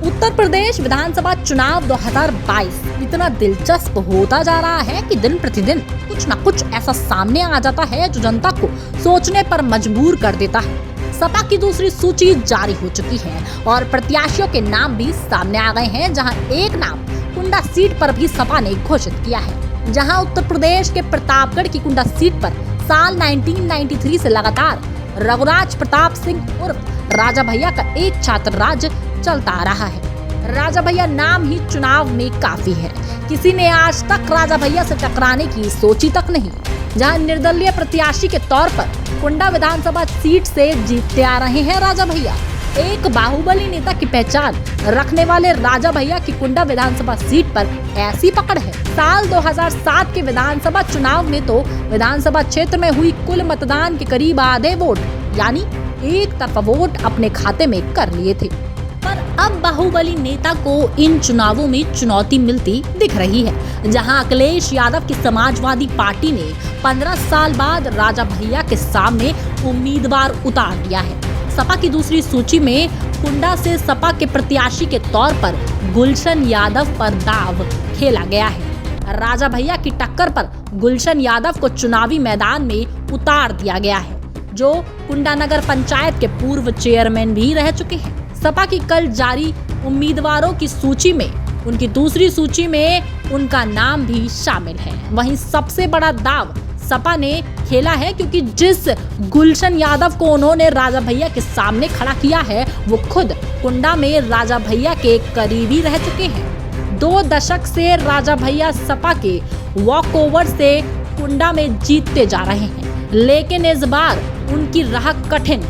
उत्तर प्रदेश विधानसभा चुनाव 2022 इतना दिलचस्प होता जा रहा है कि दिन प्रतिदिन कुछ न कुछ ऐसा सामने आ जाता है जो जनता को सोचने पर मजबूर कर देता है। सपा की दूसरी सूची जारी हो चुकी है और प्रत्याशियों के नाम भी सामने आ गए हैं, जहां एक नाम कुंडा सीट पर भी सपा ने घोषित किया है। जहां उत्तर प्रदेश के प्रतापगढ़ की कुंडा सीट पर साल 1993 से लगातार रघुराज प्रताप सिंह उर्फ राजा भैया का एक छात्र राज चलता आ रहा है। राजा भैया नाम ही चुनाव में काफी है। किसी ने आज तक राजा भैया से टकराने की सोची तक नहीं। जहां निर्दलीय प्रत्याशी के तौर पर कुंडा विधानसभा सीट से जीतते आ रहे हैं राजा भैया। एक बाहुबली नेता की पहचान रखने वाले राजा भैया की कुंडा विधानसभा सीट पर ऐसी पकड़ है। साल 2007 के विधानसभा चुनाव में तो विधानसभा क्षेत्र में हुई कुल मतदान के करीब आधे वोट यानी एक तरफा वोट अपने खाते में कर लिए थे। पर अब बाहुबली नेता को इन चुनावों में चुनौती मिलती दिख रही है, जहां अखिलेश यादव की समाजवादी पार्टी ने 15 साल बाद राजा भैया के सामने उम्मीदवार उतार दिया है। सपा की दूसरी सूची में कुंडा से सपा के प्रत्याशी के तौर पर गुलशन यादव पर दाव खेला गया है। राजा भैया की टक्कर पर गुलशन यादव को चुनावी मैदान में उतार दिया गया है, जो कुंडा नगर पंचायत के पूर्व चेयरमैन भी रह चुके हैं। सपा की कल जारी उम्मीदवारों की सूची में उनकी दूसरी सूची में उनका नाम भी शामिल है। वहीं सबसे बड़ा दाव सपा ने खेला है, क्योंकि जिस गुलशन यादव को उन्होंने राजा भैया के सामने खड़ा किया है वो खुद कुंडा में राजा भैया के करीबी रह चुके हैं। 2 दशक से राजा भैया सपा के वॉक ओवर से कुंडा में जीतते जा रहे हैं, लेकिन इस बार उनकी राह कठिन।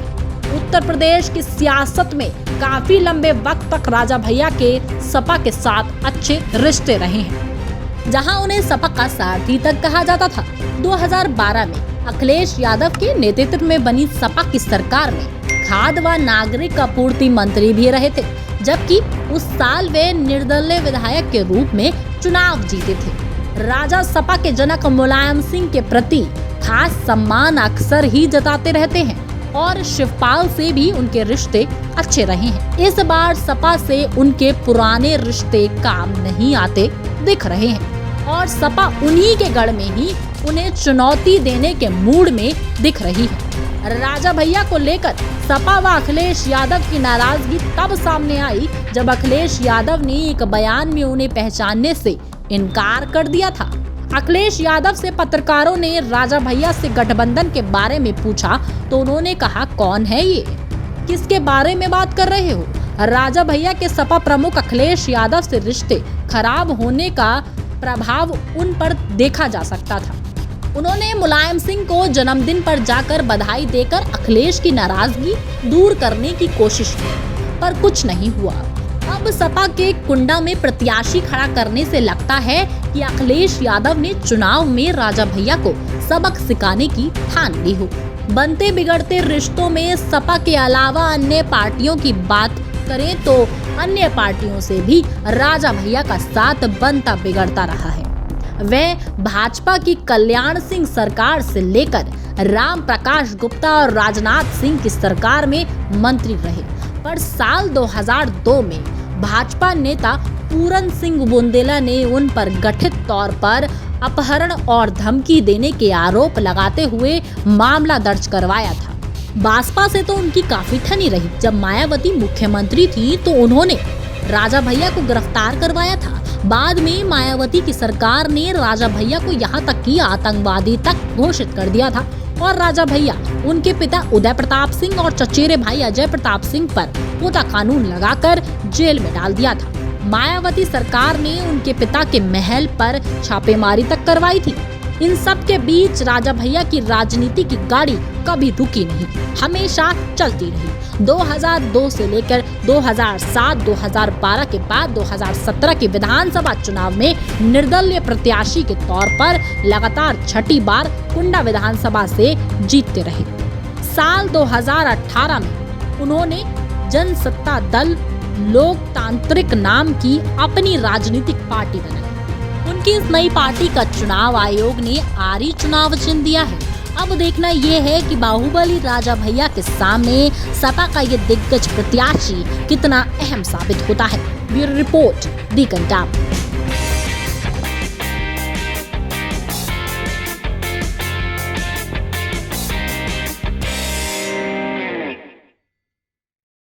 उत्तर प्रदेश की सियासत में काफी लंबे वक्त तक राजा भैया के सपा के साथ अच्छे रिश्ते रहे हैं, जहां उन्हें सपा का सारथी तक कहा जाता था। 2012 में अखिलेश यादव के नेतृत्व में बनी सपा की सरकार में खाद्य व नागरिक आपूर्ति मंत्री भी रहे थे, जबकि उस साल वे निर्दलीय विधायक के रूप में चुनाव जीते थे। राजा सपा के जनक मुलायम सिंह के प्रति खास सम्मान अक्सर ही जताते रहते हैं और शिवपाल से भी उनके रिश्ते अच्छे रहे हैं। इस बार सपा से उनके पुराने रिश्ते काम नहीं आते दिख रहे हैं और सपा उन्हीं के गढ़ में ही उन्हें चुनौती देने के मूड में दिख रही है। राजा भैया को लेकर सपा व अखिलेश यादव की नाराजगी तब सामने आई जब अखिलेश यादव ने एक बयान में उन्हें पहचानने से इनकार कर दिया था। अखिलेश यादव से पत्रकारों ने राजा भैया से गठबंधन के बारे में पूछा तो उन्होंने कहा, कौन है ये, किसके बारे में बात कर रहे हो। राजा भैया के सपा प्रमुख अखिलेश यादव से रिश्ते खराब होने का प्रभाव उन पर देखा जा सकता था। उन्होंने मुलायम सिंह को जन्मदिन पर जाकर बधाई देकर अखिलेश की नाराजगी दूर करने की कोशिश की, पर कुछ नहीं हुआ। अब सपा के कुंडा में प्रत्याशी खड़ा करने से लगता है कि अखिलेश यादव ने चुनाव में राजा भैया को सबक सिखाने की ठान ली हो। बनते बिगड़ते रिश्तों में सपा के अलावा अन्य पार्टियों की बात करें तो अन्य पार्टियों से भी राजा भैया का साथ बनता बिगड़ता रहा है। वह भाजपा की कल्याण सिंह सरकार से लेकर राम प्रकाश गुप्ता और राजनाथ सिंह की सरकार में मंत्री रहे, पर साल 2002 में भाजपा नेता पूरन सिंह बुंदेला ने उन पर गठित तौर पर अपहरण और धमकी देने के आरोप लगाते हुए मामला दर्ज करवाया था। बासपा से तो उनकी काफी ठनी रही। जब मायावती मुख्यमंत्री थी तो उन्होंने राजा भैया को गिरफ्तार करवाया था। बाद में मायावती की सरकार ने राजा भैया को यहाँ तक कि आतंकवादी तक घोषित कर दिया था और राजा भैया उनके पिता उदय प्रताप सिंह और चचेरे भाई अजय प्रताप सिंह पर पोता कानून लगाकर जेल में डाल दिया था। मायावती सरकार ने उनके पिता के महल पर छापेमारी तक करवाई थी। इन सब के बीच राजा भैया की राजनीति की गाड़ी कभी रुकी नहीं, हमेशा चलती रही। 2002 से लेकर 2007, 2012 के बाद 2017 के विधानसभा चुनाव में निर्दलीय प्रत्याशी के तौर पर लगातार छठी बार कुंडा विधानसभा से जीतते रहे। साल 2018 में उन्होंने जनसत्ता दल लोकतांत्रिक नाम की अपनी राजनीतिक पार्टी बनाई। उनकी इस नई पार्टी का चुनाव आयोग ने आरी चुनाव चिन्ह दिया है। अब देखना ये है कि बाहुबली राजा भैया के सामने सपा का ये दिग्गज प्रत्याशी कितना अहम साबित होता है। ब्यूरो रिपोर्ट, दी कंटाप।